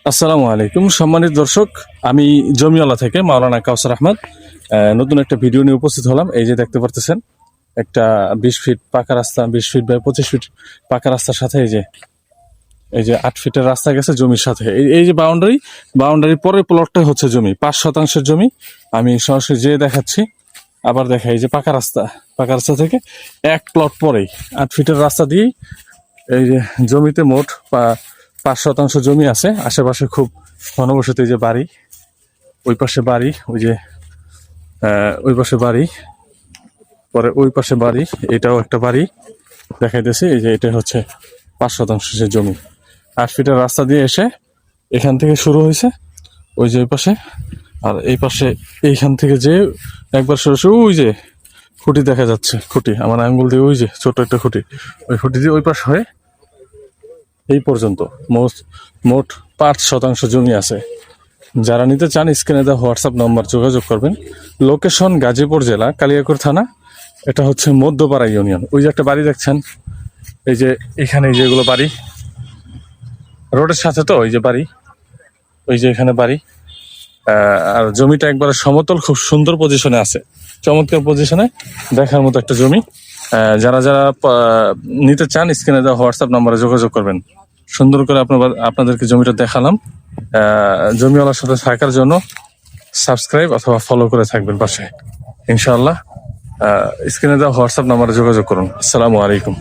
আসসালামু আলাইকুম সম্মানিত দর্শক, আমি জমিওয়ালা থেকে মাওলানা কাউসার আহমদ নতুন একটা ভিডিও নিয়ে উপস্থিত হলাম। এই যে দেখতে পারতেছেন একটা 20 ফিট পাকা রাস্তা, 20 ফিট বাই 25 ফিট পাকা রাস্তার সাথে এই যে 8 ফিটের রাস্তা গেছে জমির সাথে। এই যে বাউন্ডারি পরের প্লটটাই হচ্ছে জমি, 5 শতাংশের জমি। আমি সরাসরি যেয়ে দেখাচ্ছি, আবার দেখাই। এই যে পাকা রাস্তা থেকে 1 প্লট পরেই 8 ফিটের রাস্তা দিয়ে এই যে জমিতে মোট 5 শতাংশ জমি আছে। আশেপাশে খুব ঘনবসতি, যে বাড়ি, ওই পাশে বাড়ি, ওই পাশে বাড়ি, পরে ওই পাশে বাড়ি, এটাও একটা বাড়ি দেখাইতেছি। এই যে এটা হচ্ছে 5 শতাংশ সে জমি। 8 ফিটের রাস্তা দিয়ে এসে এখান থেকে শুরু হয়েছে, ওই যে ওই পাশে। আর এই পাশে এইখান থেকে যে একবার সরাসরি ওই যে খুঁটি দেখা যাচ্ছে, খুঁটি আমার আঙ্গুল দিয়ে, ওই যে ছোট একটা খুঁটি, ওই খুঁটি দিয়ে ওই পাশ হয়ে এই পর্যন্ত মোট 5 শতাংশ জমি আছে। যারা নিতে চান স্ক্রিনে দেওয়া হোয়াটসঅ্যাপ নম্বর যোগাযোগ করবেন। লোকেশন গাজীপুর জেলা, কালিয়াকৈর থানা। এটা হচ্ছে মধ্যপাড়া ইউনিয়ন। ওই যে একটা বাড়ি দেখছেন, এই যে এখানে যেগুলো বাড়ি রোডের সাথে, তো ওই যে বাড়ি, ওই যে এখানে বাড়ি। আর জমিটা একবারে সমতল, খুব সুন্দর পজিশনে আছে, চমৎকার পজিশনে, দেখার মতো একটা জমি। যারা নিতে চান স্ক্রিনে দেওয়া হোয়াটসঅ্যাপ নম্বরে যোগাযোগ করবেন। সুন্দর করে আপনাদেরকে জমিটা দেখালাম। জমিওয়ালার সাথে থাকার জন্য সাবস্ক্রাইব অথবা ফলো করে থাকবেন পাশে, ইনশাআল্লাহ। স্ক্রিনে দেওয়া হোয়াটসঅ্যাপ নম্বরে যোগাযোগ করুন। আসসালামু আলাইকুম।